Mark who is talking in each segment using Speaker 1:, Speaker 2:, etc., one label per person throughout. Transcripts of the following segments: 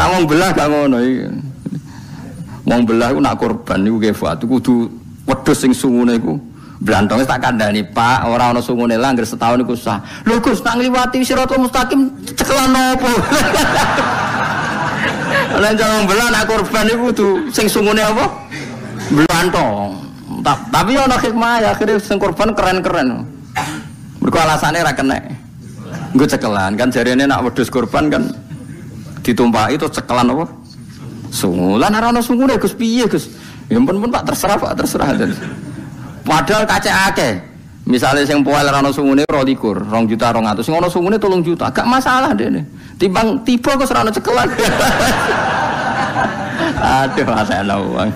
Speaker 1: Wong belah gak ngono iki. Wong belah iku nak korban niku kefat kudu wedhus sing sungune iku blantonge tak kandhani, Pak, ora ana sungune lah anggere setahun iku sah. Lho Gus, tak ngliwati Siratal Mustaqim cekelan opo? Lan wong belah nak korban iku kudu sing sungune apa? Blantong. Tapi ana hikmah ya, akhire sing korban keren-keren. Mergo alasane ra kenek. Nggo cekelan kan jarene nak wedhus korban kan ditumpaki terus cekelan apa? Sungu. Lah ora ana sungune Gus piye Gus? Ya pun Pak terserah Pak, terserah. Padahal kacek akeh. Misale sing poel ora ana sungune 22, 2.200.000. Sing ana sungune 3 juta. Gak masalah dene. Timbang tiba kok ora ana cekelan. Aduh, masalah uang.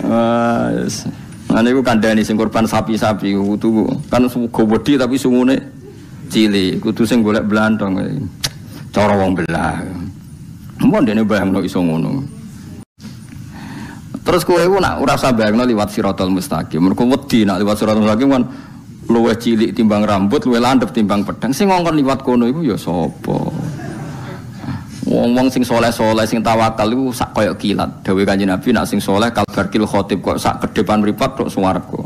Speaker 1: Wes. Ngene iku kandhani sing korban sapi-sapi kudu kan go wedi tapi sungune cilik, kudu sing golek blantong. Cara wong belah. Mun dene bayangno iso ngono. Terus kowe iku nak ora usah bayangno liwat Siratal Mustaqim. Mergo wedi nak liwat Siratal Mustaqim kan luwih cilik timbang rambut, luwih landhep timbang pedang. Sing ngongkon liwat kono iku ya sapa? Wong-wong sing soleh-soleh sing tawakal iku sak kaya kilat. Dawuh Kanjeng Nabi nak sing soleh kalbarkil khotib kok sak kedepan mripat tok swarga.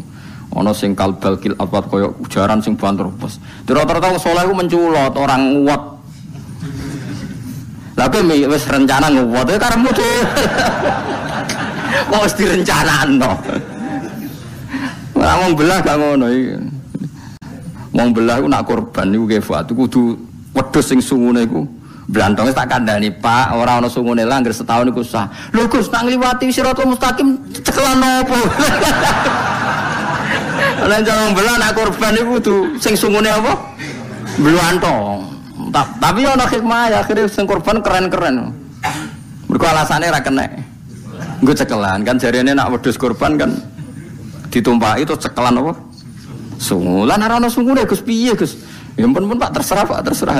Speaker 1: Ana sing kalbalkil apat kaya ujaran sing banter bos. Rata-rata wong soleh iku menculot, orang nguwat. Lah kowe wis rencana nguwat e karepmu dhewe. Wis direncanakno. Wong belah gak ngono iki. Wong belah iku nak korban niku kefat kudu wedhus sing sungune iku blantonge tak kandhani, Pak, ora ana sungune lah anggere setahun iku sah. Lho Gus, tak ngliwati Siratal Mustaqim cekelan opo? Lan wong belah nak korban iku kudu sing sungune apa? Blantong. Tapi ana hikmah ya, akhire sing korban keren-keren. Mergo alasane ra kenek. Nggo cekelan kan jarene nak wedhus korban kan ditumpaki terus cekelan apa? Sungu. Lan ora ana sungune Gus piye Gus? Ya pun Pak terserah Pak, terserah.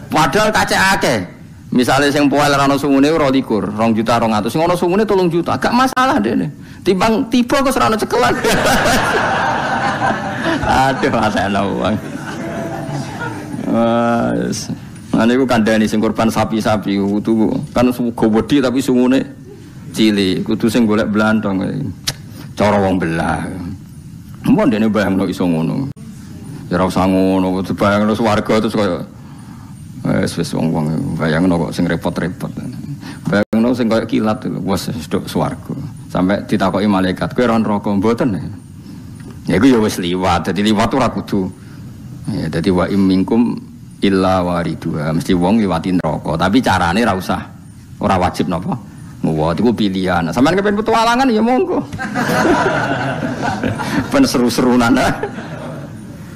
Speaker 1: Padahal kacek akeh. Misale sing poel ora ana sungune 22, 2.200.000. Sing ana sungune 3 juta. Gak masalah dene. Timbang tiba kok ora ana cekelan. Aduh, masalah uang. Wes. Ngene iku kandhani sing korban sapi-sapi kudu kan go wedi tapi sungune cilik, kudu sing golek blantong. Cara wong belah. Mun dene bayangno iso ngono. Ya ora usah ngono, kudu bayangno swarga terus kaya wis wong-wong bayangno kok sing repot-repot. Bayangno sing kaya kilat wis sedok swarga. Sampai ditakoki malaikat, kowe ora neraka mboten. Ya iku ya wis liwat, dadi liwat ora kudu. Ya dadi wa imminkum illa waridua, mesti wong liwati neraka, tapi carane ora usah. Ora wajib napa? Nguwat iku pilihan. Sampeyan kepen petualangan ya monggo. Ben seru-serunan.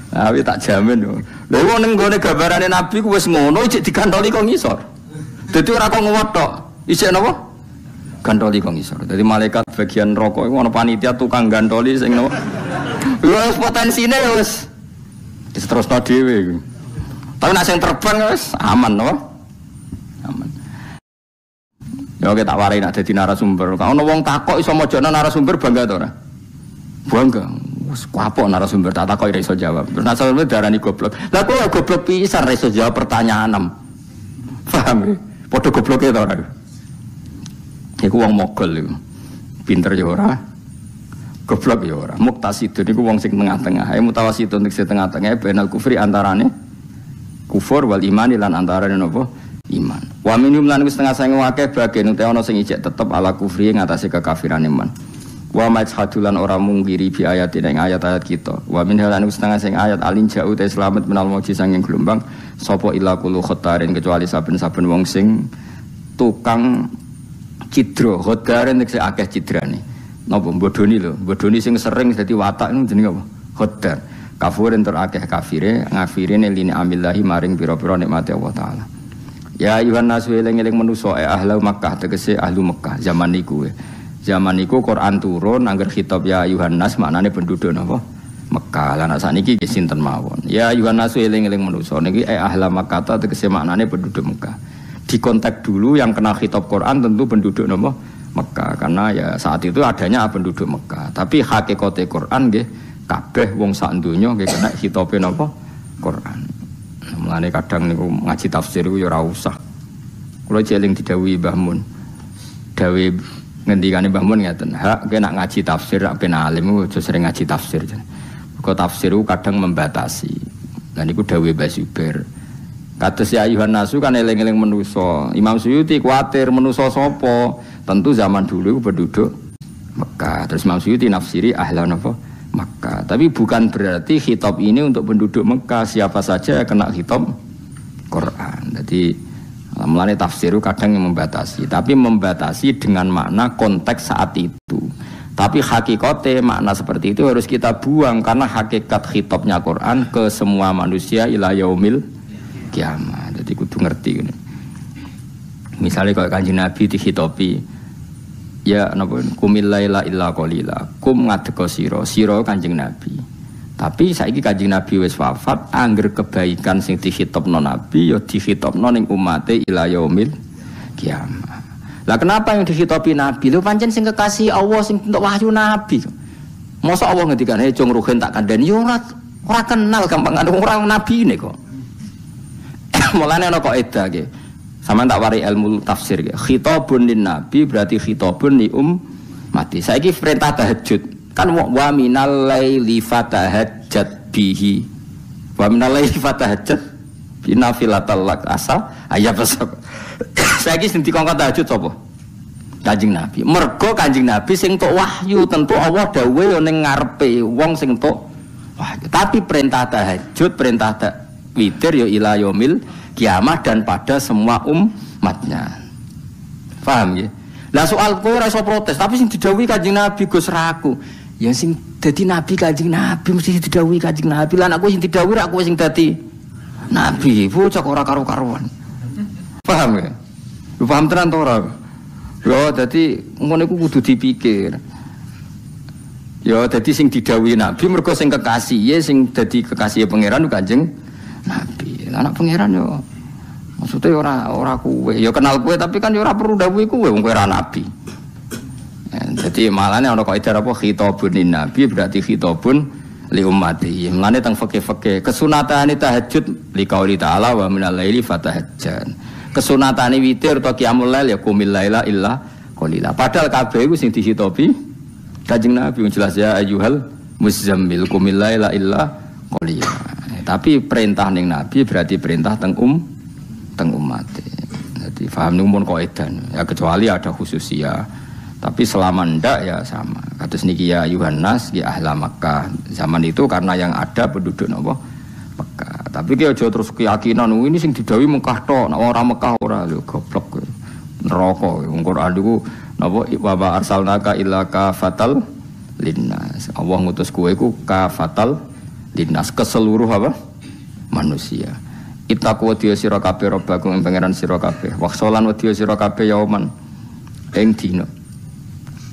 Speaker 1: Tapi tak jamin yo. Lha wong ning gone gambarane Nabi ku wis ngono ijek digantoli kok ngisor. Dadi ora kok nguwat tok. Isih napa? Gantoli kok ngisor. Dadi malaikat bagian rokok iku ana panitia tukang gantoli sing napa? Wis potensine wis diterusno dhewe iku. Tapi nek sing terbang wis aman napa? Aman. Ya oke tak warai nak dadi narasumber. Kalau ana wong takok iso mojone narasumber bangga to ora? Bangga. Wes kapok narasumber tak takoki ora iso jawab. Terus narasumber darani goblok. Lah kok goblok pisan ora iso jawab pertanyaan. Paham? Padha gobloke to ora? Iku wong mogol iku. Pinter ya ora. Goblok ya ora. Muktasidun iku wong sing tengah-tengah. Ae mutawasidun sing tengah-tengah benal kufri antarane kufur wal iman lan antarane napa? Iman. Wa minhum lan wis setengah sange akeh bagian ute ana sing ijek tetep ala kufri ngatasi kekafiran iman. Wa majhadulan ora mungkiri bi ayatin ing ayat-ayat kita. Wa min halan wis setengah sing ayat alin jauh te selamat menal moji sanging gelombang sapa ila kulu khotarin kecuali saben-saben wong sing tukang cidra. Khotarin nek akeh cidrane. Napa bodoni lho, bodoni sing sering dadi watak niku jenenge apa? Khotar. Kafur entur akeh kafire ngafirine line amillahi maring pira-pira nikmate Allah taala. Ya ayuhan nasu eling-eling manusa ahlu Makkah tegese ahlu Makkah zaman niku. Zaman niku Quran turun angger khitab ya ayuhan nas maknane penduduk napa? Mekah. Lah nek saniki nggih sinten mawon. Ya ayuhan nasu eling-eling manusa niki ahla Makkah tegese maknane penduduk Mekah. Di konteks dulu yang kena khitab Quran tentu penduduk napa? Mekah karena ya saat itu adanya penduduk Mekah. Tapi hakikate Quran nggih kabeh wong sak donya nggih kena khitabe napa? Quran. Mulane kadang niku ngaji tafsir iku ya ora usah. Kula jeling didhawuhi Mbah Mun. Dawe ngendikane Mbah Mun ngaten, "Hak kena ngaji tafsir rak ben alim aja sering ngaji tafsir." Kok tafsir kadang membatasi. Lah niku dawuhe Mbah Zubair. Kados ya ayuhan nasu kan eling-eling manusa. Imam Suyuti kuwatir manusa sapa? Tentu zaman dulu penduduk Mekah. Terus Imam Suyuti nafsiri ahlan apa? Mekah. Tapi bukan berarti khitab ini untuk penduduk Mekah, siapa saja kena khitab Quran. Jadi mulane tafsir kadang yang membatasi, tapi membatasi dengan makna konteks saat itu. Tapi hakikatnya makna seperti itu harus kita buang karena hakikat khitabnya Quran ke semua manusia ila yaumil kiamat. Jadi kudu ngerti ini. Misalnya kalau Kanjeng Nabi dikhitabi ya napa kumil laila illa qalila, kum ngadeka sira Kanjeng Nabi. Tapi saiki Kanjeng Nabi wis wafat, angger kebaikan sing dikhitabno Nabi ya dikhitabno ning umate ila yaumil kiamat. Lah kenapa yang dikhitabi Nabi? Lho pancen sing kekasih Allah sing entuk wahyu Nabi. Mosok Allah ngendikan, "Hei cung ruhen tak kandhani." Yo ora kenal gampang ora nabi ne kok. Mulane ana kok edah ge. Sampeyan tak wari ilmu tafsir ge. Khitabun lin nabi berarti khitabun li ummati. Saiki perintah tahajud. Kan wa minal laili fatahajjat bihi. Wa minal laili fatahajjat binafilatal lak asal ayat besok. Saiki sing dikongkon tahajud sapa? Kanjeng Nabi. Mergo Kanjeng Nabi sing tok wahyu, tentu Allah dawuhe yo ning ngarepe wong sing tok wahyu. Tapi perintah tahajud, perintah witir yo ila yaumil kiamat dan pada semua umatnya. Paham ya? Lah soal kowe ora iso protes, tapi sing didhawuhi Kanjeng Nabi Gus Raku. Ya sing dadi nabi Kanjeng Nabi mesti didhawuhi Kanjeng Nabi. Lan aku sing didhawuhi aku sing dadi nabi. Bocah ora karo-karuan. Paham ya? Lu paham tenan to ora? Yo dadi ngono iku kudu dipikir. Yo dadi sing didhawuhi Nabi mergo sing kekasih, sing dadi kekasih pangeran Kanjeng Nabi. Anak pangeran yo maksudnya ora kowe. Yo kenal kowe tapi kan yo ora perlu dawuhi kowe wong kowe ora nabi. Jadi malane ana kaidah apa khitabun lin nabi berarti khitabun li ummati. Mulane teng fikih-fikih kesunatane tahajud li qauli ta'ala wa minal laili fatahajjan. Kesunatane witir atau qiyamul lail ya qumil laila illa qalila. Padahal kabeh iku sing dihitobi Kanjeng Nabi jelas ya ayyuhal muzammil qumil laila illa qalila. Tapi perintah ning Nabi berarti perintah teng umat. Jadi paham numun kaidah. Ya kecuali ada khususia. Tapi selama ndak ya sama. Kados niki ya Yohanes di ahla Makkah. Zaman itu karena yang ada penduduk napa Mekah. Tapi ki aja terus keyakinan ini sing didhawuhi Mekah tok, nek ora Mekah ora lho goblok. Neraka wong Quran iku napa wa arsalnaka illa kafatal linnas. Allah ngutus kowe iku kafatal linnas ke seluruh apa? Manusia. Ittaqu wa sira kabeh robbakum ing pangeran sira kabeh. Waksolan wa sira kabeh yauman ing dina.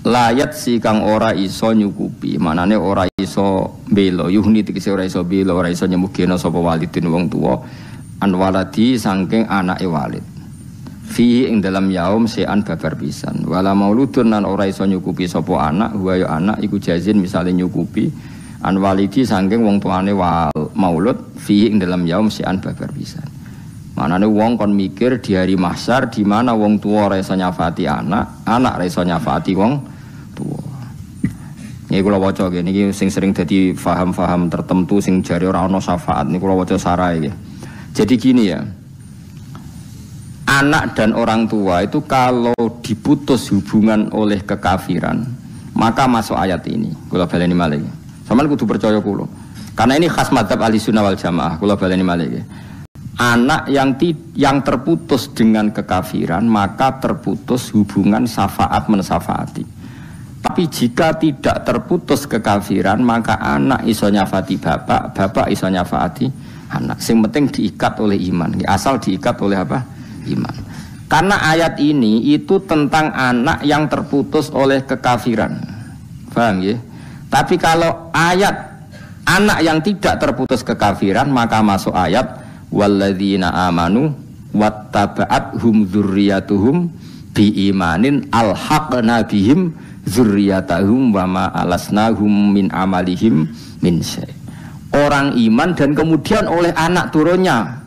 Speaker 1: Layat si kang ora iso nyukupi, manane ora iso belo, yuhni tegese ora iso belo, ora iso nyemugeno sapa walidin wong tuwa anwaladi saking anake walid. Fi ing dalam yaum sean babar pisan. Wala mauludun lan ora iso nyukupi sapa anak, wa ya anak iku jazin misale nyukupi anwalidi saking wong tuane maulud fi ing dalam yaum sean babar pisan. Manane wong kon mikir di hari mahsyar di mana wong tuwa ora iso nyafati anak, anak ora iso nyafati wong tuwa. Niki kula waca niki sing sering dadi faham-faham tertentu sing jare ora ana syafaat niku kula waca sarai nggih. Jadi gini ya. Anak dan orang tua itu kalau diputus hubungan oleh kekafiran, maka masuk ayat ini. Kula baleni malih. Sampeyan kudu percaya kula. Karena ini khas madzhab Ahlussunnah wal Jamaah. Kula baleni malih. Anak yang terputus dengan kekafiran maka terputus hubungan syafaat mensyafaati. Tapi jika tidak terputus kekafiran maka anak iso nyafati bapak, bapak iso nyafaati anak. Yang penting diikat oleh iman. Asal diikat oleh apa? Iman. Karena ayat ini itu tentang anak yang terputus oleh kekafiran. Paham ya? Tapi kalau ayat anak yang tidak terputus kekafiran maka masuk ayat walladzina amanu wattaba'athum dzurriyyatuhum biimanin alhaqna bihim dzurriyyatahum wa ma alasnahum min amalihim min syai. Orang iman dan kemudian oleh anak turunnya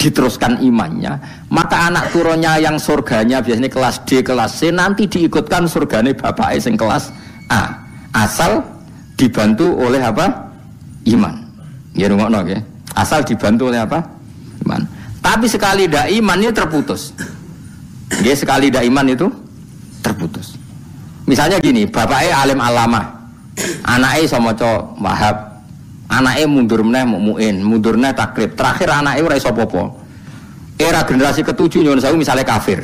Speaker 1: diteruskan imannya, maka anak turunnya yang surganya biasanya kelas D, kelas C nanti diikutkan surgane bapaknya sing kelas A, asal dibantu oleh apa? Iman. Ya rungokno nggih. Asal dibantu oleh apa? Iman. Tapi sekali ndak iman itu terputus. Nggih, sekali ndak iman itu terputus. Misalnya gini, bapaknya alim alama, anaknya iso maca Wahab, anaknya mundur meneh muin, mundur meneh takrib, terakhir anaknya ora iso apa-apa. Era generasi ketujuh nyuwun sewu misalnya kafir.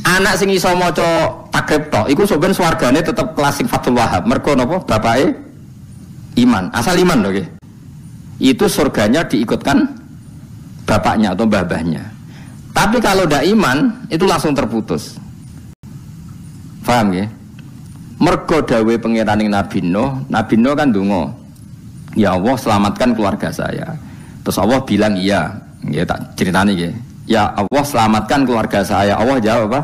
Speaker 1: Anak sing iso maca takrib tok iku sampeyan swargane tetep kelas sing Fathul Wahab. Mergo napa? Bapake iman, asal iman lho nggih. Itu surganya diikutkan bapaknya atau babahnya. Tapi kalau ndak iman itu langsung terputus. Paham ya? Mergo dawuhe pengiraning Nabi Nuh kan ndonga, ya Allah selamatkan keluarga saya. Terus Allah bilang iya, ya tak ceritani nggih. Ya Allah selamatkan keluarga saya. Allah jawab apa?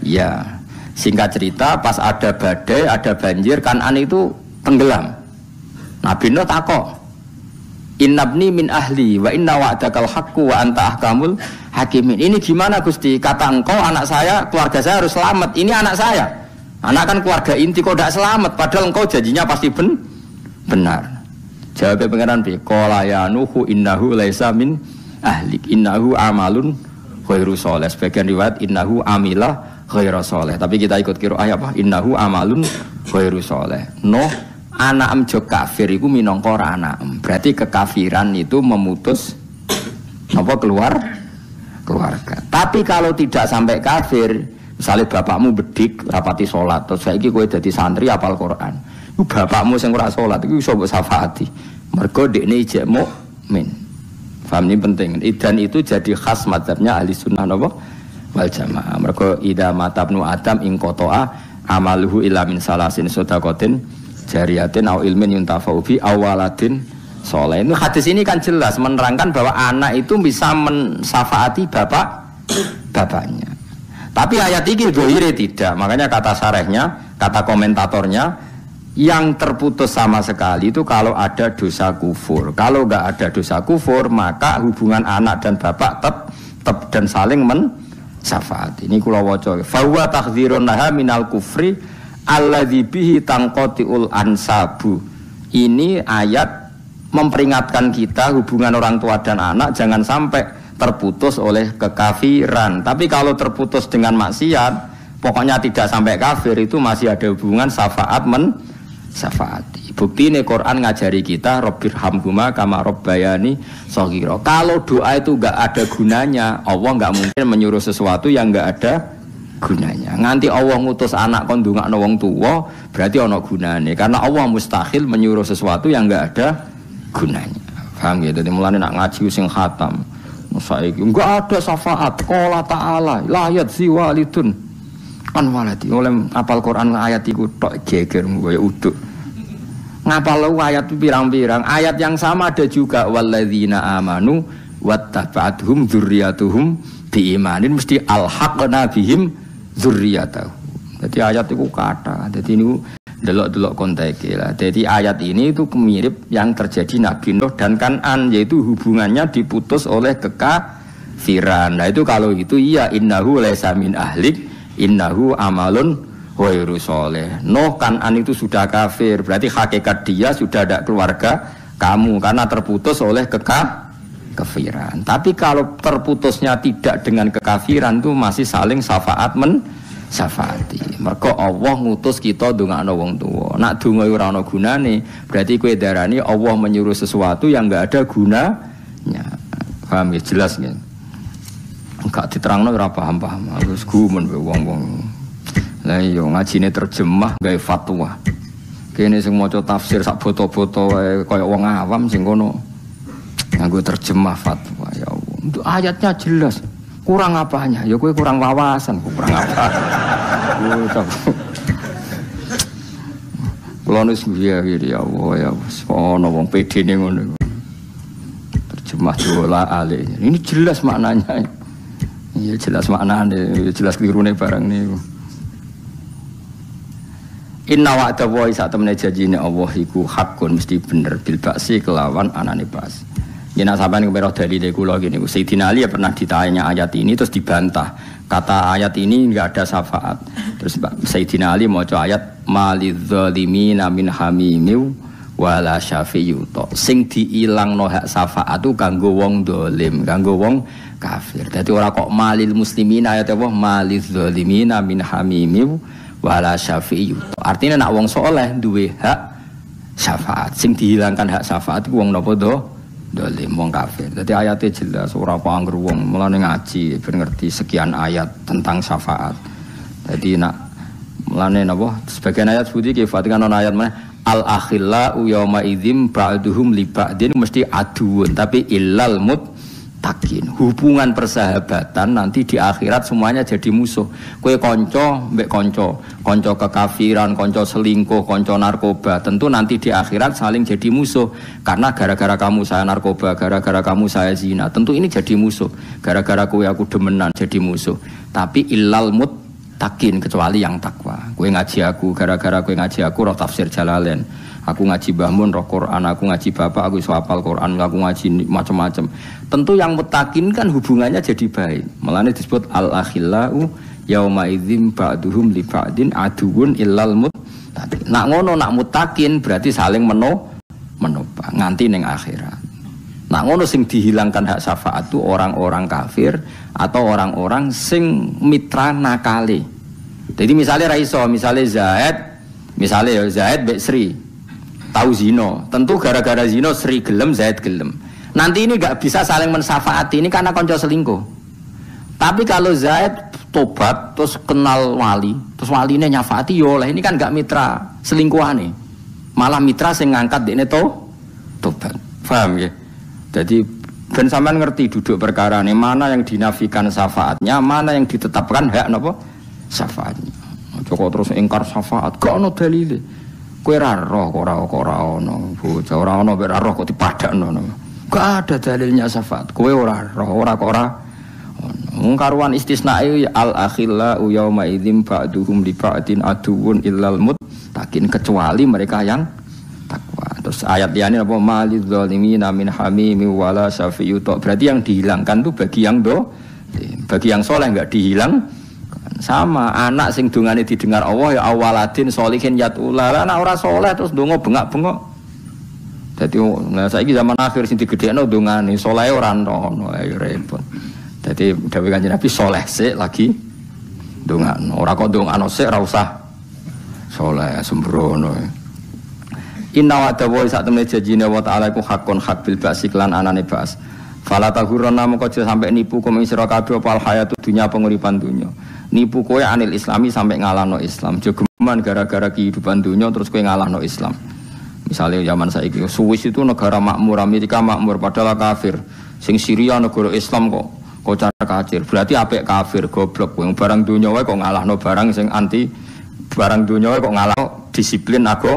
Speaker 1: Iya. Singkat cerita pas ada badai, ada banjir, Kan'an itu tenggelam. Nabi Nuh takok, Innabni min ahli wa inna wa'dakal haqqu wa anta ahkamul hakimin. Ini gimana Gusti? Kata engkau anak saya, keluarga saya harus selamat. Ini anak saya. Anak kan keluarga inti kok tidak selamat, padahal engkau janjinya pasti benar. Jawabnya pengenan bi, qala ya Nuhu innahu laisa min ahlik, innahu amalun ghairu sholih. Sebagian riwayat innahu amila ghairu sholih. Tapi kita ikut qiraah apa? Innahu amalun ghairu sholih. Anak jog kafir itu minangka ora anak. Berarti kekafiran itu memutus apa keluarga. Tapi kalau tidak sampai kafir, misalnya bapakmu bedik rapati sholat, terus saiki kowe dadi santri apal Quran. Iku bapakmu sing ora sholat iku iso mbok syafaati. Mergo dekne ijek mukmin. Paham ini penting. Dan itu jadi khas mazhabnya ahli sunnah napa wal jamaah. Mergo idza matabnu adam ing qata'a amaluhu illa min salasin sadaqatin jariyatin au ilmin yuntafa'u bi awaladin soleh. Itu hadis ini kan jelas menerangkan bahwa anak itu bisa mensyafaati bapaknya. Tapi ayat ini dohire tidak. Makanya kata syarehnya, kata komentatornya, yang terputus sama sekali itu kalau ada dosa kufur. Kalau enggak ada dosa kufur, maka hubungan anak dan bapak tetap dan saling mensyafaati. Ini kula waca. Fa huwa tahdhirun laha minal kufri alladzi bihi tanqati'ul ansabu. Ini ayat memperingatkan kita hubungan orang tua dan anak jangan sampai terputus oleh kekafiran. Tapi kalau terputus dengan maksiat, pokoknya tidak sampai kafir, itu masih ada hubungan syafaat syafaati. Bukti ini Quran ngajari kita Rabbirhamhuma kama rabbayani shaghira. Kalau doa itu enggak ada gunanya, Allah enggak mungkin menyuruh sesuatu yang enggak ada gunanya. Nganti Allah ngutus anak kon ndongakno wong tuwa, berarti ana gunane. Karena Allah mustahil menyuruh sesuatu yang enggak ada gunanya. Paham ya? Dadi mulane nak ngaji sing khatam, saiki enggak ada syafaat. Qala ta'ala, la yadzi walidun an waladi. Oleh apal Quran ayat iku tok geger koyo uduk. Ngapal ayat pirang-pirang. Ayat yang sama ada juga walladzina amanu wattaba'athum dzurriyyatuhum biimanin mesti alhaqna bihim dzurriyyatahu. Jadi ayat itu kata. Jadi ini delok-delok konteks lah. Jadi ayat ini itu mirip yang terjadi Nabi Nuh dan Kan'an, yaitu hubungannya diputus oleh kekafiran. Nah itu kalau itu iya innahu laisa min ahlik innahu amalun ghairu sholih. Nuh Kan'an itu sudah kafir, berarti hakikat dia sudah ada keluarga kamu karena terputus oleh kekafiran. Tapi kalau terputusnya tidak dengan kekafiran itu masih saling syafaat syafaati. Mergo Allah ngutus kita ndongakno wong tuwa. Nak donga ora ana gunane, berarti kowe darani Allah menyuruh sesuatu yang enggak ada gunanya. Paham ya? Jelas nggih. Enggak diterangno ora paham-paham. Wis gumun wong-wong. Lah iya ngajine terjemah gawe fatwa. Kene sing maca tafsir sak boto-boto kaya wong awam sing kono. Nganggo terjemah fatwa ya Allah. Untuk ayatnya jelas. Kurang apanya? Ya kowe kurang wawasan, kurang apa? Kulo wis ya Allah ya ono wong pedene ngono. Terjemah dola ale. Ini jelas maknanya. Iya jelas maknanya, jelas klirune barang niku. Inna wa'da wa isa temene janjine Allah iku hakun mesti bener bil ba'si kelawan anane pas. Yen sampean kepero dalile kula gini, Sayyidina Ali ya pernah ditanya ayat ini terus dibantah. Kata ayat ini enggak ada syafaat. Terus Sayyidina Ali maca ayat malidzzalimina min hamimiu wala syafi'u. Sing diilangno hak syafaat itu kanggo wong dolim, kanggo wong kafir. Dadi ora kok malil muslimina ayat apa malidzzalimina min hamimiu wala syafi'u. Artinya nak wong saleh duwe hak syafaat. Sing dihilangkan hak syafaat iku wong napa dolim wong kafir. Jadi ayatnya jelas ora apa angger wong mulane ngaji ben ngerti sekian ayat tentang syafaat. Jadi nak mulane napa sebagian ayat seperti iki Fatihah ayat mana al akhillau yauma idzim ba'duhum li ba'din mesti aduun tapi illal muttaqin. Hubungan persahabatan nanti di akhirat semuanya jadi musuh. Kowe kanca mbek kanca kekafiran, kanca selingkuh, kanca narkoba, tentu nanti di akhirat saling jadi musuh. Karena gara-gara kamu saya narkoba, gara-gara kamu saya zina, tentu ini jadi musuh. Gara-gara kowe aku demenan jadi musuh. Tapi illal muttaqin kecuali yang takwa. Kowe ngaji aku, gara-gara kowe ngaji aku roh tafsir Jalalain. Aku ngaji Mbah Mun roh Quran, aku ngaji bapak aku iso hafal Quran, aku ngaji macam-macam. Tentu yang muttaqin kan hubungannya jadi baik. Mulane disebut al-akhillau yauma idzim ba'duhum li ba'din aduun illal muttaqin. Nak ngono nak muttaqin berarti saling menopang nganti ning akhirat. Nak ngono sing dihilangkan hak syafaat itu orang-orang kafir atau orang-orang sing mitra nakale. Jadi misalnya Raiso, misalnya Zaid mbek Sri tahu zino, tentu gara-gara zino Sri gelem, Zaid gelem. Nanti ini gak bisa saling mensyafaati ini karena konco selingkuh. Tapi kalau Zaid tobat terus kenal wali, terus walinya nyafaati yo oleh ini kan gak mitra selingkuhane. Malah mitra sing ngangkat dekne tobat. Paham ya? Jadi ben sampean ngerti duduk perkara ini mana yang dinafikan syafaatnya, mana yang ditetapkan hak napa syafaatnya. Joko terus ingkar syafaat, gak ono dalile. Kowe ra roh kok ora ono, bocah ora ono ora roh kok dipadakno. Gak ada dalilnya syafaat. Kowe ora roh ora kok ora ono. Karuan istisnae al akhilla yauma idzim ba'duhum li ba'din aduun illal muttaqin kecuali mereka yang takwa. Terus ayat liyane apa malidz zalimina min hamimi wala syafi'u. Berarti yang dihilangkan tuh bagi yang soleh enggak dihilang. Sama anak sing dungane didengar Allah ya awaladin sholihin yatula. Anak ora soleh terus ndonga bengak-bengok. Dadi nah saiki zaman akhir sing digedhekno dungane soleh ora ono ya repot. Dadi dawuh Kanjeng Nabi soleh sik lagi ndongakno. Ora kok ndongakno sik ora usah soleh sembrono. Inna wa ta'ala sak temene janjine wa ta'ala iku hakon hak bil ba'si lan anane ba'as. Fala tahurana moko aja sampe nipu kum ing sira kabeh apa hayatu dunya penguripan dunya. Nipu kowe anil islami sampai ngalahno Islam. Jogeman gara-gara kehidupan dunia terus kowe ngalahno Islam. Misalnya zaman saiki Swiss itu negara makmur, Amerika makmur padahal kafir. Sing Syria negara Islam kok kocar kacir. Berarti apik kafir goblok. Wong barang dunia wae kok ngalahno barang sing anti barang dunia wae kok ngalahno disiplin aku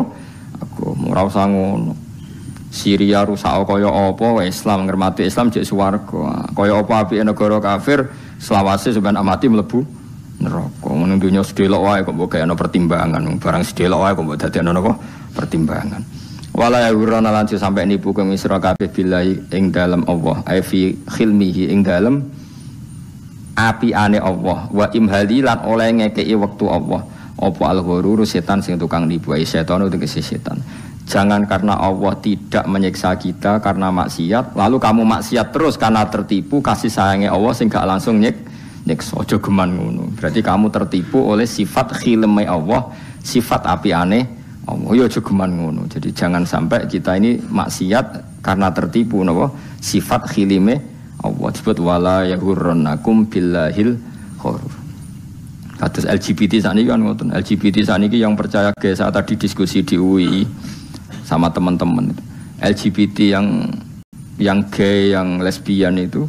Speaker 1: ora usah ngono. Syria rusak kaya apa Islam ngremati Islam jek swarga. Kaya apa apike negara kafir selawase sampean amati mlebu neraka. Menung dunya sedelok wae kok mbok gawe pertimbangan, barang sedelok wae kok mbok dadekno napa pertimbangan. Wala ya urana lan sampai nipu kang isra kabeh billahi ing dalem Allah, ai fi khilmihi ing dalem apiane Allah, wa imhali lan oleh ngekeki wektu Allah. Apa al-ghurur setan sing tukang nipu, ai setan utawa setan. Jangan karena Allah tidak menyiksa kita karena maksiat, lalu kamu maksiat terus karena tertipu kasih sayangnya Allah sing gak langsung nyiksa. Aja geman ngono. Berarti kamu tertipu oleh sifat khilme Allah, sifat apiane Allah. Ya aja geman ngono. Jadi jangan sampai kita ini maksiat karena tertipu napa sifat khilme Allah. Disebut wala yahurrannakum billahil ghurur. Kados LGBT saniki kan ngoten. LGBT saniki yang percaya guys saat tadi diskusi di UI sama teman-teman LGBT yang gay, yang lesbian itu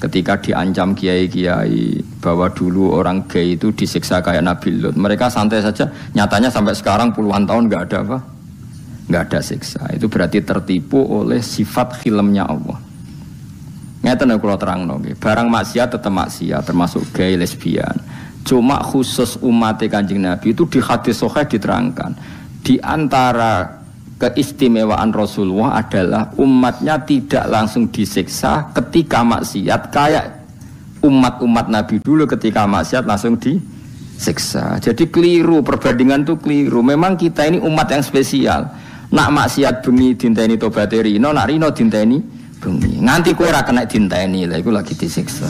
Speaker 1: ketika diancam kiai-kiai bahwa dulu orang gay itu disiksa kayak Nabi Lut, mereka santai saja. Nyatanya sampai sekarang puluhan tahun nggak ada apa, nggak ada siksa. Itu berarti tertipu oleh sifat khilmnya Allah. Ngeten kalau terang nongge, barang maksiat tetap maksiat, termasuk gay, lesbian. Cuma khusus umat Kanjeng Nabi itu di hadis sahih diterangkan di antara keistimewaan Rasulullah adalah umatnya tidak langsung disiksa ketika maksiat kayak umat-umat Nabi dulu ketika maksiat langsung disiksa. Jadi keliru, perbandingan itu keliru. Memang kita ini umat yang spesial. Nak maksiat bengi dinteni tobaté rino, nak rino dinteni bengi. Nganti kowe ora kena dinteni, lha iku lagi disiksa.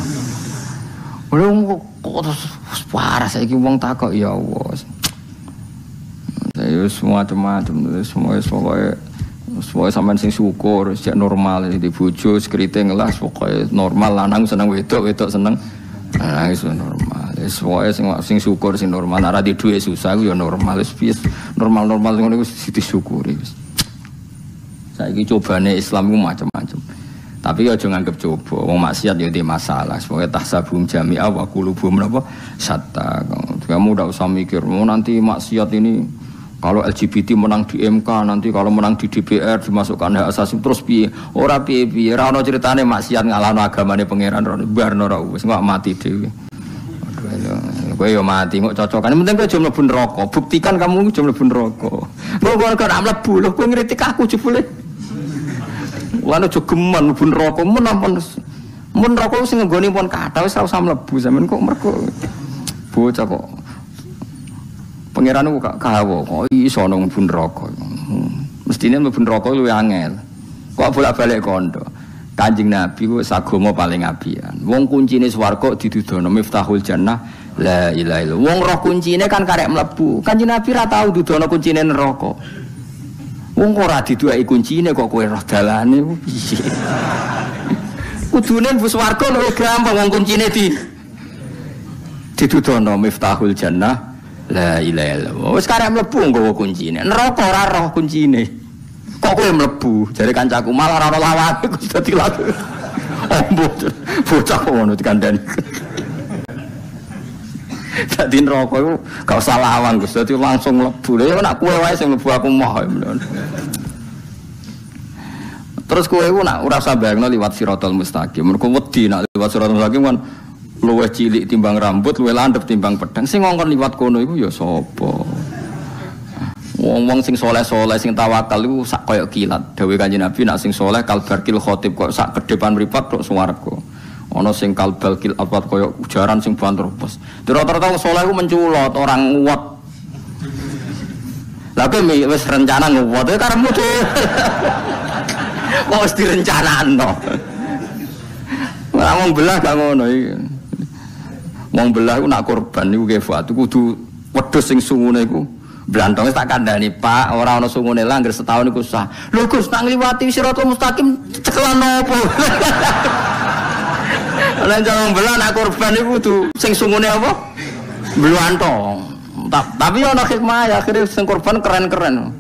Speaker 1: Lho kok parah saiki wong takok ya Allah. Ya semua macam-macam, semua sampean sing syukur, sejak normal di bojo skriting lah pokoke normal lanang seneng wedok seneng. Nah iso normal. Semua sing syukur sing normal, ora di duwe susah ya normal wis normal ngono wis disyukuri wis. Saiki cobane Islam ku macam-macam. Tapi aja nganggep coba, wong maksiat ya di masalah. Semoga tahsabum jami'a wa qulubum menapa syatta. Kamu ndak usah mikir, nanti maksiat ini kalau LGBT menang di MK, nanti kalau menang di DPR dimasukkan hak asasi terus piye? Ora piye-piye, ora ono critane maksiat ngalahno agamane pangeran barno ora wis kok mati dhewe. Aduh, kowe yo mati kok cocokan. Penting kowe aja mlebu neraka. Buktikan kamu aja mlebu neraka. Kok ora mlebu lho, kowe ngritik aku jebule. Lan aja geman mlebu neraka menampun. Mun neraka sing nggone pun kathah wis ora usah mlebu sampean kok mergo bocah kok. Pangeran ku kahawa kok iso nang mlebu neraka. Mestine mlebu neraka luwih angel. Kok bolak-balik kondo. Kanjeng Nabi ku sagama paling apian. Wong kuncine swarga didudono miftahul jannah la ilaha illallah. Wong roh kuncine kan karek mlebu. Kanjeng Nabi ra tau dudono kuncine neraka. Wong ora diduweki kuncine kok kowe roh dalane piye. Kudune mlebu swarga luwih gampang wong kuncine didudono miftahul jannah la ilaha illallah. Wis karek mlebu nggawa kuncine. Neraka ora roh kuncine. Kok kowe mlebu? Jare kancaku malah ora lawan Gus dadi lagu. Bocah ngono dikandani. Dadi neraka iku gak usah lawan Gus, dadi langsung mlebu. Lha nek kowe wae sing mlebu aku moh. Terus kowe iku nek ora usah bayangno liwat Siratal Mustaqim. Mergo wedi nek liwat Siratal Mustaqim kan luwih cilik timbang rambut, luwih landhep timbang pedang. Sing ngongkon liwat kono iku ya sapa? Wong-wong sing soleh-soleh sing tawakal iku sak kaya kilat. Dawuh Kanjeng Nabi nek sing soleh kalbarkil khotib kok sak kedepan mripat tok swarga. Ana sing kalbalkil apa kaya ujaran sing banter bos. Rata-rata wong soleh iku menculot, orang nguwat. Lah kowe wis rencana nguwat karepmu dhewe. Kok wis direncanakno. Ora wong belah gak ngono iki. Wong belah iku nak korban niku kefat kudu wedhus sing sungune iku blantong tak kandhani Pak ora ana sungune lah anggere setahun iku susah. Lho Gus tak ngliwati Siratal Mustaqim cekelan opo? Lan jangan belah nak korban iku kudu sing sungune apa? Blantong. Tapi ana hikmah ya akhire sing korban keren-keren.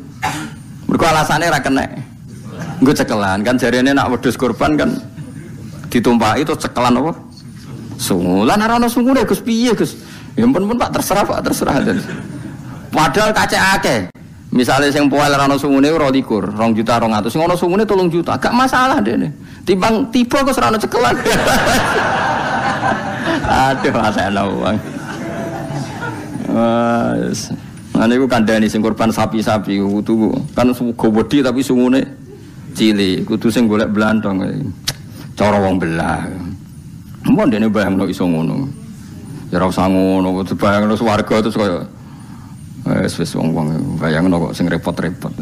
Speaker 1: Mergo alasane ra kenek. Nggo cekelan kan jarene nak wedhus korban kan ditumpaki terus cekelan apa? Sungu. Lan ora ana sungune Gus piye Gus? Ya ampun Pak terserah Pak terserah. Padahal kacek akeh. Misale sing poel ora ana sungune 22, 2.200.000. Sing ana sungune 3 juta. Gak masalah dene. Timbang tiba kok ora ana cekelan. Aduh masalah uang. Wes. Nah niku kandhani sing korban sapi-sapi kudu kan go wedi tapi sungune cilik. Kudu sing golek blantong. Cara wong belah. Mun dene bayangno iso ngono. Ya ora usah ngono, kudu bayangno swarga terus kaya wis wong-wong bayangno kok sing repot-repot.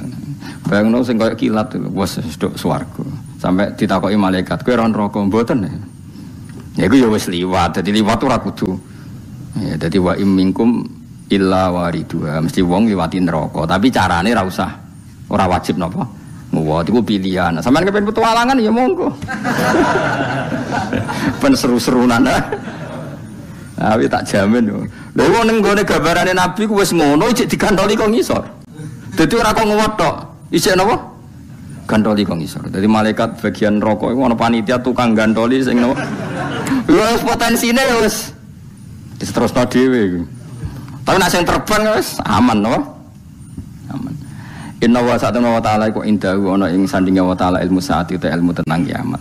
Speaker 1: Bayangno sing kaya kilat wis sedok swarga. Sampai ditakoki malaikat, kowe ora neraka mboten. Ya iku ya wis liwat, dadi liwat ora kudu. Ya dadi wa imminkum illa wariduha, mesti wong liwati neraka, tapi carane ora usah. Ora wajib napa? Nguwat iku pilihan. Sampeyan kepen petualangan ya monggo. Ben seru-serunan. Tapi tak jamin yo. Lha wong ning gone gambarane Nabi ku wis ngono cek digantoli kok ngisor. Dadi ora kok nguwat tok. Isih napa? Gantoli kok ngisor. Dadi malaikat bagian neraka iku ana panitia tukang gantoli sing napa? Wis potensine wis diterusno dhewe iku. Tapi nek sing terbang wis aman napa? Aman. Inna wa ta'ala iku indahu ana ing sandinge wa ta'ala ilmu saati te ilmu tentang kiamat.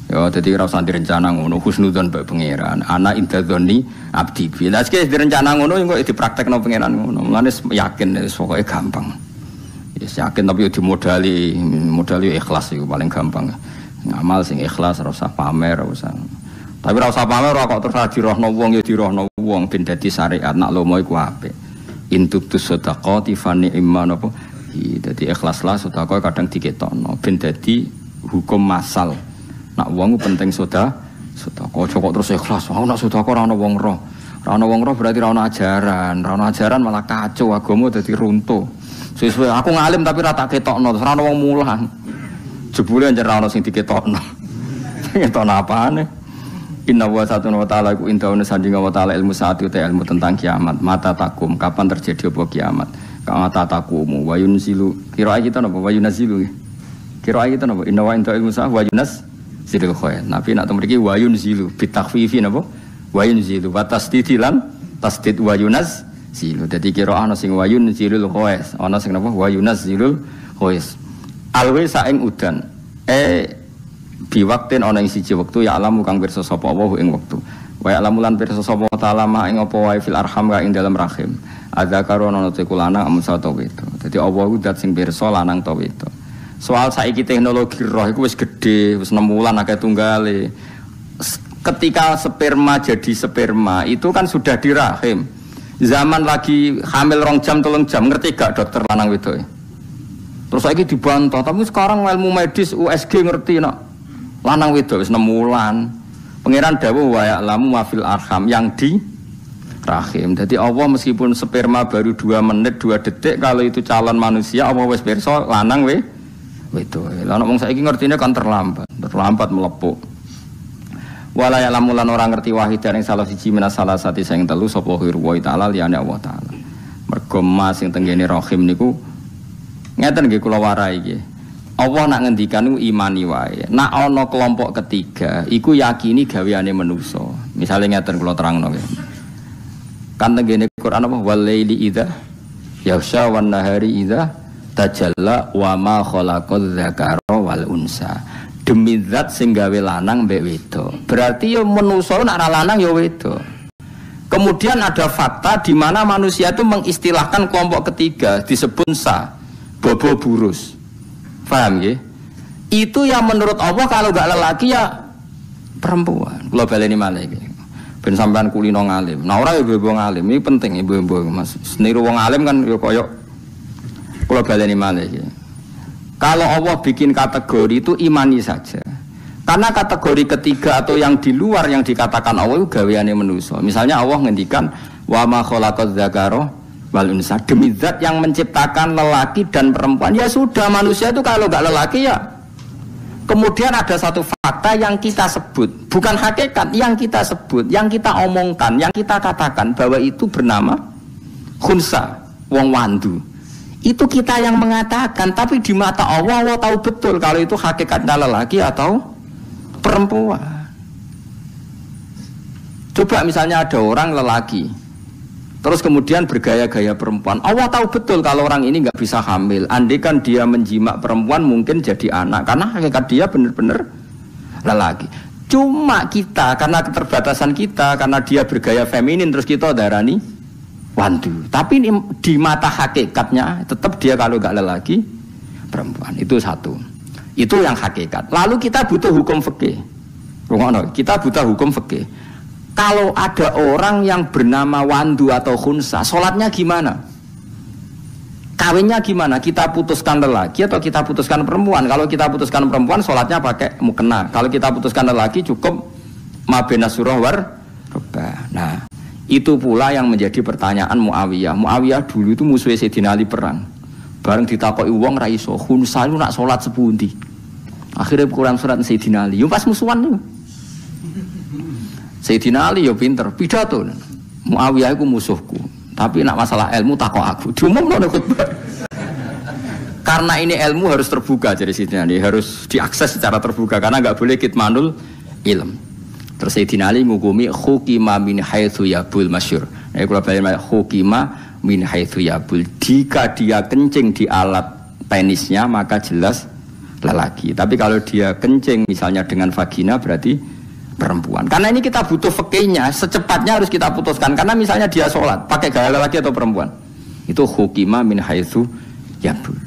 Speaker 1: Ya dadi ora usah direncana ngono husnudzon bae pangeran. Ana indadzoni abdi bi. Lah iki direncana ngono kok dipraktekno pangeran ngono. Mulane yakin wis pokoke gampang. yakin tapi modali ikhlas itu paling gampang. Ngamal sing ikhlas ora usah pamer, ora usah. Tapi ora usah pamer kok terus dirohno wong ya dirohno wong ben dadi syariat nak lomo iku apik. Intubtus sadaqati fa ni'man apa? Dadi ikhlaslah sedekah kadang diketokno ben dadi hukum masal. Nak wong penting sedekah aja kok terus ikhlas. Nak sedekah ora ana wong roh. Ora ana wong roh berarti ora ana ajaran. Ora ana ajaran malah kacau agama dadi runtuh. Sesuai aku ngalim tapi ora tak ketokno, terus ora ana wong mulang. Jebule anjir ora ana sing diketokno. Ketokno apane? Inna wa satuna wa ta'ala iku indauna sandinga wa ta'ala ilmu saati uta ilmu tentang kiamat. Mata takum, kapan terjadi apa kiamat? Mata takumu wa yunzilu. Kira kita napa wa yunzilu. Kira kita napa inna wa inda ilmu saati wa yunzilul khair. Nabi nak mriki wa yunzilu bitakhfifi napa? Wa yunzilu wa tasdidilan tasdid wa yunzilu. Dadi kira ana sing wa yunzilul khair, ana sing napa wa yunzilul khair. Alwe saing udan. Biwaktin ana ing siji wektu ya alamu kang pirsa sapa Allah ing wektu. Wa ya alamulan pirsa sapa taala ma ing apa wae fil arham ka ing dalam rahim. Adzakaru ana te kulana amun sato wedo. Dadi Allah ku zat sing pirsa lanang ta wedo. Soal saiki teknologi roh iku wis gedhe, wis 6 wulan akeh tunggale. Ketika sperma jadi sperma itu kan sudah di rahim. Zaman lagi hamil 2 jam 3 jam ngerti gak dokter lanang wedo. Terus saiki dibantah, tapi sekarang ilmu medis USG ngerti nak. Lanang wedok wis 6 wulan. Pangeran dawuh wa ya'lamu ma fil arham yang di rahim. Jadi Allah meskipun sperma baru 2 menit 2 detik kalau itu calon manusia Allah wis pirsa lanang wedok. Lah nek wong saiki ngertine kan terlambat melepuk. Wala ya'lamu lan ora ngerti wahidan ing salah siji minas salah sati sing telu sapa wa ta'ala liyane Allah taala. Mergo mas sing tenggene rahim niku ngeten nggih kula warai nggih. Allah nak ngendikan iku imani wae. Nak ana kelompok ketiga, iku yakini gaweane manusa. Misale ngeten kula terangno nggih. Kan tengene Quran apa walaili idza yaghsha wan nahari idza tajalla wa ma khalaqadz dzakara wal unsa. Demi zat sing gawe lanang mbek wedok. Berarti ya manusa nak ra lanang ya wedok. Kemudian ada fakta di mana manusia itu mengistilahkan kelompok ketiga disebut sa, bobo burus. Paham ya? Itu yang menurut Allah kalau gak lelaki ya perempuan. Kalau baleni malih iki. Ben sampean kulino ngalim. Nah ora ya ibu ngalim, ini penting ibu-ibu Mas. Seniru wong alim kan ya koyo kalau baleni malih iki. Kalau Allah bikin kategori itu imani saja. Karena kategori ketiga atau yang di luar yang dikatakan Allah itu gaweane manusia. Misalnya Allah ngendikan wa ma khalaqadz dzakara wal unsa, demi zat yang menciptakan lelaki dan perempuan. Ya sudah, manusia itu kalau gak lelaki ya. Kemudian ada satu fakta yang kita sebut, bukan hakikat, yang kita sebut, yang kita omongkan, yang kita katakan bahwa itu bernama khunsa, wong wandu. Itu kita yang mengatakan, tapi di mata Allah, Allah tahu betul kalau itu hakikatnya lelaki atau perempuan. Coba misalnya ada orang lelaki terus kemudian bergaya-gaya perempuan. Allah tahu betul kalau orang ini nggak bisa hamil. Andai kan dia menjimak perempuan mungkin jadi anak. Karena hakikat dia benar-benar lelaki. Cuma kita karena keterbatasan kita, karena dia bergaya feminin terus kita darani wandu. Tapi di mata hakikatnya tetap dia kalau nggak lelaki perempuan. Itu satu. Itu yang hakikat. Lalu kita butuh hukum fikih. Kita butuh hukum fikih. Kalau ada orang yang bernama wandu atau khunsa, sholatnya gimana? Kawinnya gimana? Kita putuskan lelaki atau kita putuskan perempuan? Kalau kita putuskan perempuan, sholatnya pakai mukena. Kalau kita putuskan lelaki, cukup mabena surah war. Nah, itu pula yang menjadi pertanyaan Muawiyah. Muawiyah dulu itu musuh Sayyidina Ali perang. Bareng ditakoki wong ra iso, khunsa itu nak sholat sepundi. Akhirnya Quran surat Sayyidina Ali. Yo pas musuhan itu. Sayyidina Ali ya pinter, pidato. Muawiyah itu musuhku, tapi nak masalah ilmu takok aku. Diumumno nek khutbah. Karena ini ilmu harus terbuka, jadi Sayyidina Ali harus diakses secara terbuka karena enggak boleh kitmanul ilm. Terus Sayyidina Ali ngukumi hukima min haitsu yabul masyhur. Kalau balik hukima min haitsu yabul. Jika dia kencing di alat penisnya maka jelas lelaki. Tapi kalau dia kencing misalnya dengan vagina berarti perempuan. Karena ini kita butuh fikihnya, secepatnya harus kita putuskan. Karena misalnya dia sholat, pakai gaya lelaki atau perempuan. Itu hukima min haitsu yabul.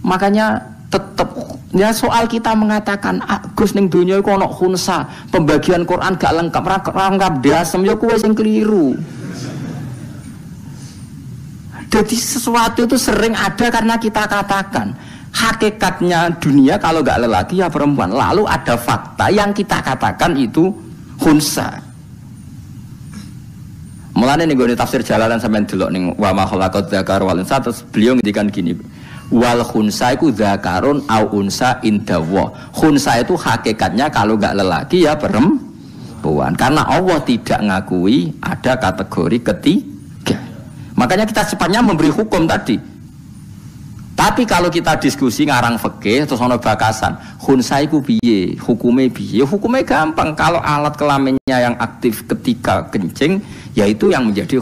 Speaker 1: Makanya tetap ya soal kita mengatakan Gus ning donya iku ana khunsa, pembagian Quran gak lengkap dasem ya kuwi sing keliru. Jadi sesuatu itu sering ada karena kita katakan hakikatnya dunia kalau gak lelaki ya perempuan. Lalu ada fakta yang kita katakan itu khunsa. Mulane ning gone tafsir Jalalan sampean delok ning wa ma khalaqad dzakara wal unsa terus beliau ngendikan gini. Wal khunsa iku dzakarun au unsa indawa. Khunsa itu hakikatnya kalau enggak lelaki ya perempuan. Karena Allah tidak ngakui ada kategori ketiga. Makanya kita cepatnya memberi hukum tadi. Tapi kalau kita diskusi ngarang fikih terus ana bakasan, khunsa iku piye? Hukume piye? Hukume gampang. Kalau alat kelaminnya yang aktif ketika kencing, yaitu yang menjadi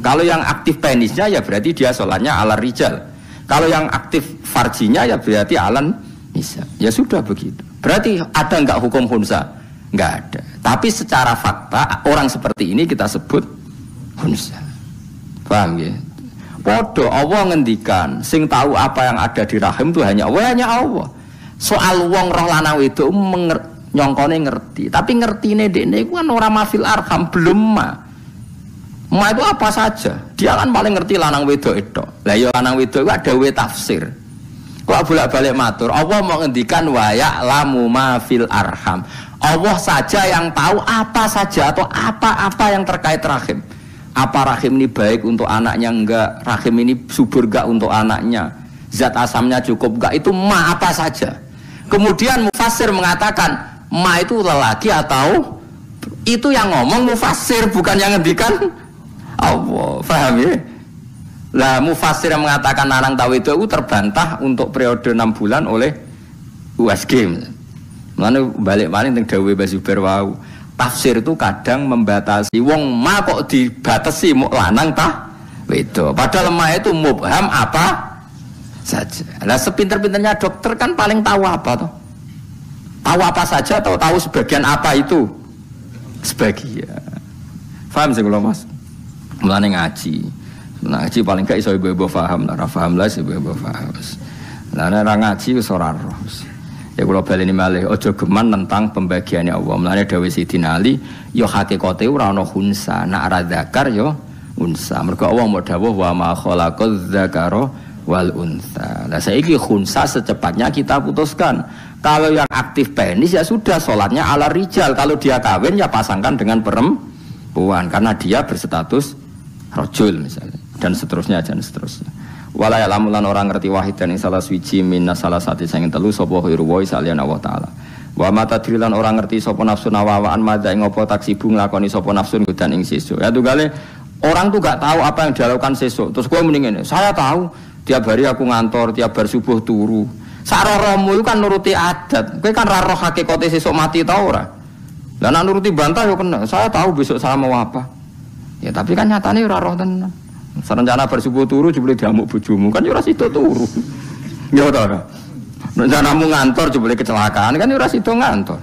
Speaker 1: Kalau yang aktif penisnya ya berarti dia sholatnya ala rijal. Kalau yang aktif farjinya ya berarti alan nisa. Ya sudah begitu. Berarti ada enggak hukum khunsa? Enggak ada. Tapi secara fakta orang seperti ini kita sebut khunsa. Paham ya? Podo Allah ngendikan sing tahu apa yang ada di rahim itu hanya Allah. Soal wong roh lanang itu nyongkone ngerti. Tapi ngertine dekne iku kan ora mafil arham belum Ma itu apa saja? Dia kan paling ngerti lanang wedok itu. Lah ya lanang wedok itu ada tafsir. Kok bolak-balik matur, Allah mau ngendikan wa ya'lamu ma fil arham. Allah saja yang tahu apa saja atau apa-apa yang terkait rahim. Apa rahim ini baik untuk anaknya enggak, rahim ini subur enggak untuk anaknya, zat asamnya cukup enggak, itu ma apa saja. Kemudian mufassir mengatakan ma itu lelaki atau itu yang ngomong mufassir bukan yang ngendikan Allah, paham ya? Lah mufassir yang mengatakan larang tahu itu terbantah untuk periode 6 bulan oleh USG. Mulane balik paling teng dawuhe Mbah Zubair wau. Tafsir itu kadang membatasi wong ma kok dibatasi muk lanang tah wedok. Padahal ma itu mubham apa saja. Lah sepinter-pinternya dokter kan paling tahu apa toh? Tahu apa saja atau tahu sebagian apa itu? Sebagian. Paham sih kalau Mas? Mulane ngaji. Ngaji paling gak iso ibu-ibu paham, ora paham lah ibu-ibu paham. Lah nek ngaji wis ora roh. Ya kula baleni malih aja geman tentang pembagiannya Allah. Mulane dawuh Sidina Ali, ya hakikate ora ana khunsa, nek ora zakar ya unsa. Mergo Allah mau dawuh wa ma khalaqaz zakara wal unsa. Lah saiki khunsa secepatnya kita putuskan. Kalau yang aktif penis ya sudah salatnya ala rijal. Kalau dia kawin ya pasangkan dengan perempuan karena dia berstatus rajul misalnya dan seterusnya. Wala ya'lamu lan orang ngerti wahid dan ing salah suci minna salah satu sing telu sapa khairu wa salian Allah taala. Wa mata drilan orang ngerti sapa nafsu nawawaan madha ing apa taksibu nglakoni sapa nafsu gudan ing sesuk. Ya tunggale orang tuh gak tahu apa yang dilakukan sesuk. Terus kowe mending ngene, saya tahu tiap hari aku ngantor, tiap bar subuh turu. Saroromu itu kan nuruti adat. Kowe kan ra roh hakikate sesuk mati ta ora? Lah nek nuruti bantah yo kena. Saya tahu besok saya mau apa. Ya tapi kan nyatane ora roh tenan. Rencana bersubuh turu jebule diamuk bojomu kan ora sido turu. Ya ora. Rencanamu ngantor jebule kecelakaan kan ora sido ngantor.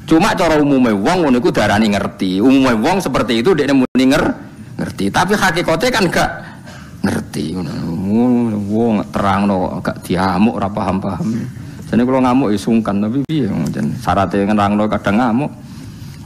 Speaker 1: Cuma cara umume wong ngono iku darani ngerti. Umume wong seperti itu dekne muni ngerti. Tapi hakikate kan gak ngerti ngono. Wong terangno gak diamuk ora paham-paham. Jane kula ngamuk ya sungkan tapi piye jen syarate nerangno kadang ngamuk.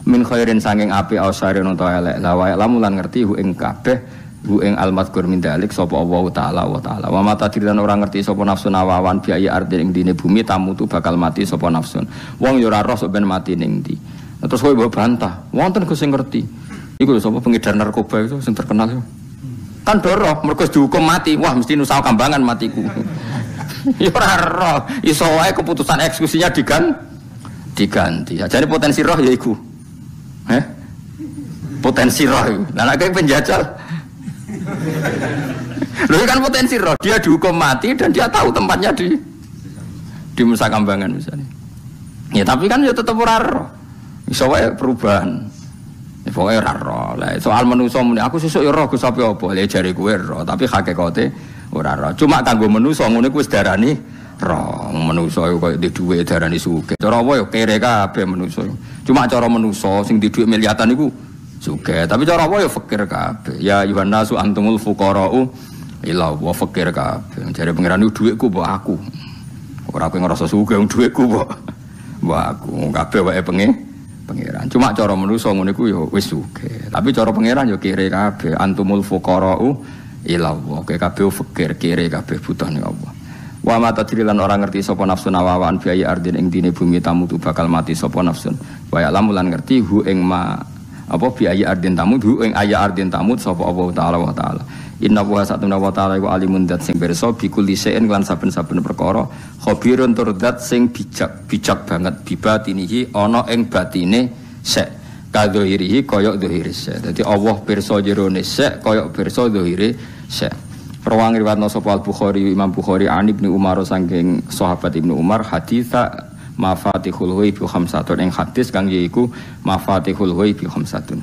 Speaker 1: Min khairin sanging api ausare nonto elek la wae lamulan ngerti hu ing kabeh hu ing almadkur min dalik sapa Allah taala wa mata diran orang ngerti sapa nafsu nawawan biaya arti ing dine bumi tamu tu bakal mati sapa nafsun wong yo ora roh sok ben mati ning ndi terus kowe mbok bantah wonten Gus sing ngerti iku sapa pengedar narkoba itu sing terkenal kan doroh mergo dihukum mati wah mesti nusa kambangan matiku yo ora roh iso wae keputusan eksekusinya diganti ajane potensi roh ya iku potensi roh iku lah nek penjajal loh kan potensi roh dia dihukum mati dan dia tahu tempatnya di Nusa Kambangan misalnya ya tapi kan ya tetap ora roh iso wae perubahan ya pokoke ora roh lah soal manusa muni aku sesuk ya roh Gus apa le jare kowe roh tapi hakikate ora roh cuma kanggo manusa ngene ku wis darani roh manusa iku koyo di dhuwit darani sugih cara apa ya kere kabeh manusa cuma cara manusa sing di dhuwit miliatan iku sugih tapi cara apa ya fakir kabeh ya Yohanes antumul fuqara'u ila wa fakir kabeh. Jare pangeran dhuwitku mbok aku. Ora kowe ngrasa sugih dhuwitku mbok aku. Kabeh wae pangeran. Cuma cara manusa ngono iku ya wis sugih. Tapi cara pangeran ya kire kabeh. Antumul fuqara'u ila wa. Kowe kabeh fakir kire kabeh butuh ning Allah. Wa mata dirilan orang ngerti sapa nafsu nawawaan biaya ardin ing dine bumi tamu tu bakal mati sapa nafsun. Wa ya lamulan ngerti hu ing ma apa biaya ardin tamu hu ing aya ardin tamu sapa Allah taala wa taala. Inna wa satuna wa taala wa alimun dat sing pirsa bi kulli shay'in lan saben-saben perkara khabirun tur dat sing bijak banget bibatinihi ana ing batine sek kadhirihi kaya dhahire sek. Dadi Allah pirsa jerone sek kaya pirsa dhahire sek. Rawang riwayatna sapa Al-Bukhari Imam Bukhari an Ibnu Umar saking sahabat Ibnu Umar haditsa mafatihul ghaib khamsatun ing hadis kang yaiku mafatihul ghaib khamsatun.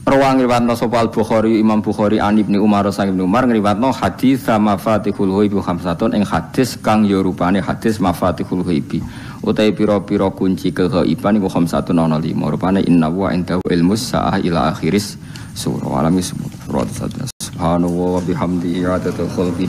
Speaker 1: Rawang riwayatna sapa Al-Bukhari Imam Bukhari an Ibnu Umar saking Ibnu Umar ngriwatno haditsa mafatihul ghaib khamsatun ing hadis kang ya rupane hadis mafatihul ghaib utahe pira-pira kunci keghaiban iku khamsatun ana 5 rupane inna wa indahu ilmus saah ila akhiris surah alami surah subhanahu wa bihamdihi adada khalqi